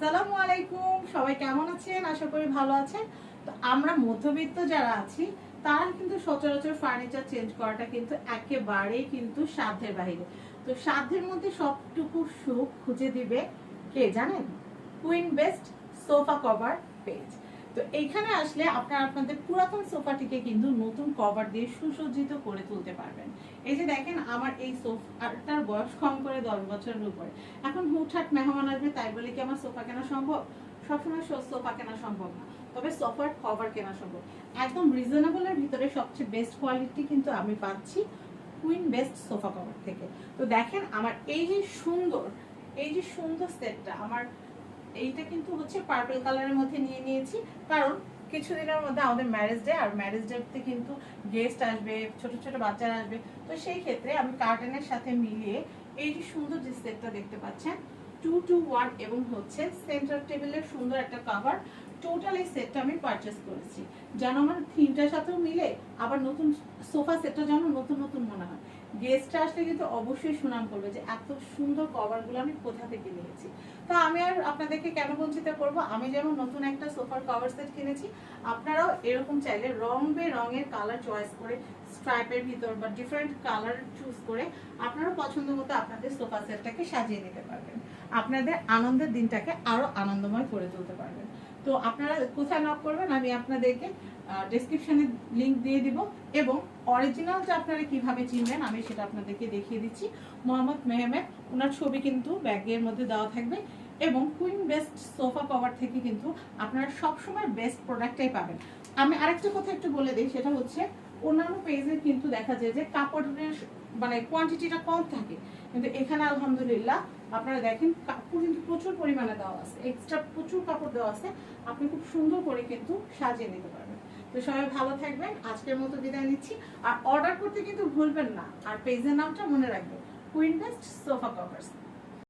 আসসালামু আলাইকুম, সবাই কেমন আছেন? আশা করি ভালো আছেন। তো আমরা মধ্যবিত্ত যারা আছি তারা কিন্তু সচরাচর ফার্নিচার চেঞ্জ করাটা কিন্তু একেবারেই কিন্তু সাধ্যের বাইরে। তো সাধ্যের মধ্যে সবটুকু সুখ খুঁজে দিবে কে জানেন? Queen best sofa cover page. তো এইখানে আসলে আপনারা আপনাদের পুরাতন সোফাটিকে কিন্তু নতুন কভার দিয়ে সুসজ্জিত করে তুলতে পারবেন। এই যে দেখেন, আমার এই সোফাটার বয়স কম করে 10 বছরের উপরে। এখন হুটহাট মেহমান আসবে তাই বলে কি আমার সোফা কেনা সম্ভব? সবসময় সোফা কেনা সম্ভব না, তবে সোফার কভার কেনা সম্ভব। একদম রিজনেবলের ভিতরে সবচেয়ে বেস্ট কোয়ালিটি কিন্তু আমি পাচ্ছি কুইন বেস্ট সোফা কভার থেকে। তো দেখেন আমার এই যে সুন্দর সেটটা, আমার এইটা কিন্তু হচ্ছে পার্পল কালারের মধ্যে নিয়ে নিয়েছি, কারণ কিছুদিনের মধ্যে আমাদের ম্যারেজ ডে, আর ম্যারেজ ডেতে কিন্তু গেস্ট আসবে, ছোট ছোট বাচ্চারা আসবে। তো সেই ক্ষেত্রে আমি কার্টেনের সাথে মিলিয়ে এই যে সুন্দর যে সেটটা দেখতে পাচ্ছেন 2 to 1 এবং হচ্ছে সেন্টার টেবিলের সুন্দর একটা কভার, টোটাল এই সেটটা আমি পারচেস করেছি যেন আমার থিমটার সাথেও মিলে, আবার নতুন সোফা সেটটা যেন নতুন নতুন মনে হয়। গেস্টরা আসলে কিন্তু অবশ্যই সুনাম করবে যে এত সুন্দর কভারগুলো আমি কোথা থেকে নিয়েছি। তো আমি আর আপনাদেরকে কেন বঞ্চিত করব? আমি যেমন নতুন একটা সোফার কভার সেট কিনেছি, আপনারাও এরকম চাইলে রং বেরঙের কালার চয়েস করে, স্ট্রাইপের ভিতর বা ডিফারেন্ট কালার চুজ করে আপনারা পছন্দ মতো আপনাদের সোফা সেটটাকে সাজিয়ে নিতে পারবেন, আপনাদের আনন্দের দিনটাকে আরো আনন্দময় করে তুলতে পারবেন। তো আপনারা কোথায় নক করবেন আমি আপনাদেরকে ডেসক্রিপশনে লিংক দিয়ে দিব, এবং অরিজিনালটা আপনারা কিভাবে চিনবেন আমি সেটা আপনাদেরকে দেখিয়ে দিচ্ছি। মোহাম্মদ মেহমেদ, ওনার ছবি কিন্তু ব্যাগের মধ্যে দেওয়া থাকবে। এবং কুইন বেস্ট সোফা কভার থেকে কিন্তু আপনারা সবসময় বেস্ট প্রোডাক্টটাই পাবেন। আমি আরেকটা কথা একটু বলে দিই, সেটা হচ্ছে অন্যান্য পেজে কিন্তু দেখা যায় যে কাপড়ের মানে কোয়ান্টিটিটা কম থাকে, কিন্তু এখানে আলহামদুলিল্লাহ আপনারা দেখেন কাপড় কিন্তু প্রচুর পরিমাণে দেওয়া আছে, এক্সট্রা প্রচুর কাপড় দেওয়া আছে, আপনি খুব সুন্দর করে কিন্তু সাজিয়ে নিতে পারবেন। তো সবাই ভালো থাকবেন, আজকের মতো বিদায় নিচ্ছি। আর অর্ডার করতে কিন্তু ভুলবেন না, আর পেজের নামটা মনে রাখবেন, কুইন বেস্ট সোফা কভার্স।